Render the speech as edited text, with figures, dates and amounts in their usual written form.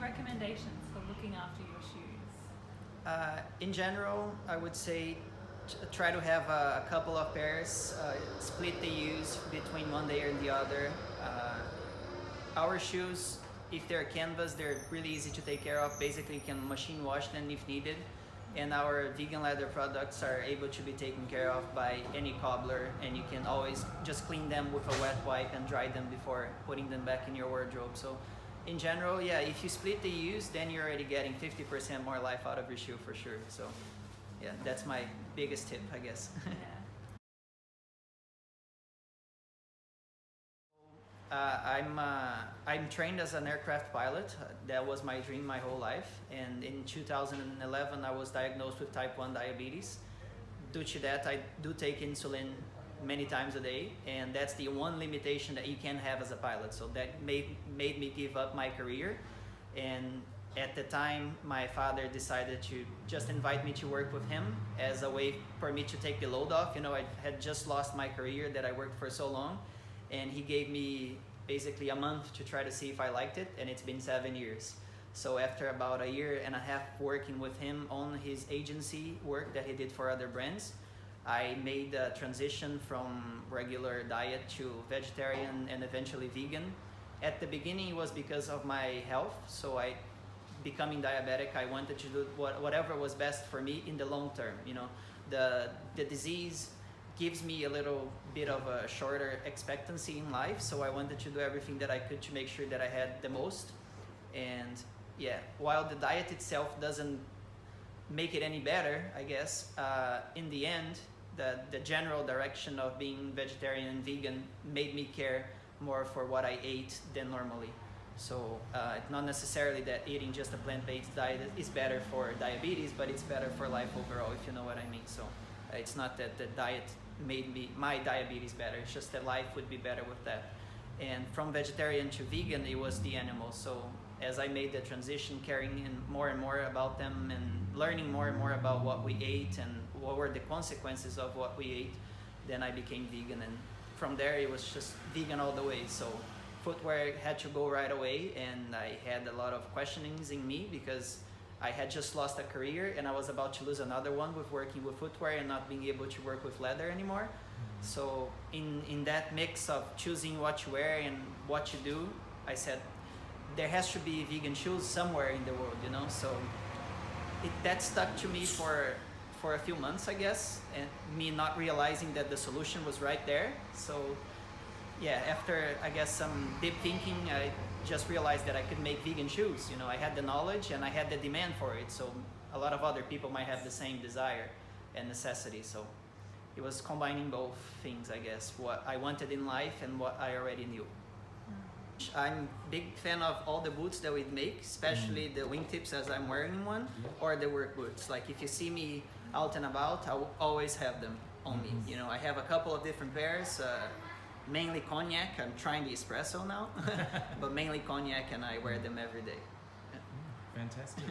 recommendations for looking after your shoes? In general, I would say try to have a couple of pairs, split the use between one day and the other. Our shoes, if they're canvas, they're really easy to take care of. Basically, you can machine wash them if needed. And our vegan leather products are able to be taken care of by any cobbler, and you can always just clean them with a wet wipe and dry them before putting them back in your wardrobe. So in general, yeah, if you split the use, then you're already getting 50% more life out of your shoe for sure. So yeah, that's my biggest tip, I guess. Yeah. I'm trained as an aircraft pilot. That was my dream my whole life. And in 2011, I was diagnosed with type 1 diabetes. Due to that, I do take insulin many times a day, and that's the one limitation that you can have as a pilot. So that made me give up my career. And at the time, my father decided to just invite me to work with him as a way for me to take the load off. You know, I had just lost my career that I worked for so long, and he gave me basically a month to try to see if I liked it, and it's been 7 years. So after about a year and a half working with him on his agency work that he did for other brands, I made the transition from regular diet to vegetarian and eventually vegan. At the beginning, it was because of my health. So becoming diabetic, I wanted to do whatever was best for me in the long term. You know, the disease gives me a little bit of a shorter expectancy in life, so I wanted to do everything that I could to make sure that I had the most. And yeah, while the diet itself doesn't make it any better, I guess, in the end, the general direction of being vegetarian and vegan made me care more for what I ate than normally. So it's not necessarily that eating just a plant-based diet is better for diabetes, but it's better for life overall, if you know what I mean. So it's not that the diet made my diabetes better, it's just that life would be better with that. And from vegetarian to vegan, it was the animals. So as I made the transition, caring more and more about them and learning more and more about what we ate and what were the consequences of what we ate, then I became vegan. And from there, it was just vegan all the way. So footwear had to go right away, and I had a lot of questionings in me because I had just lost a career and I was about to lose another one with working with footwear and not being able to work with leather anymore. So in that mix of choosing what to wear and what to do, I said, there has to be vegan shoes somewhere in the world, you know? So that stuck to me for a few months, I guess, and me not realizing that the solution was right there. So yeah, after I guess some deep thinking, I just realized that I could make vegan shoes. You know, I had the knowledge and I had the demand for it. So a lot of other people might have the same desire and necessity. So it was combining both things, I guess, what I wanted in life and what I already knew. I'm a big fan of all the boots that we make, especially the wingtips as I'm wearing one, or the work boots. Like if you see me out and about, I will always have them on me. You know, I have a couple of different pairs, mainly cognac. I'm trying the espresso now, but mainly cognac, and I wear them every day. Fantastic.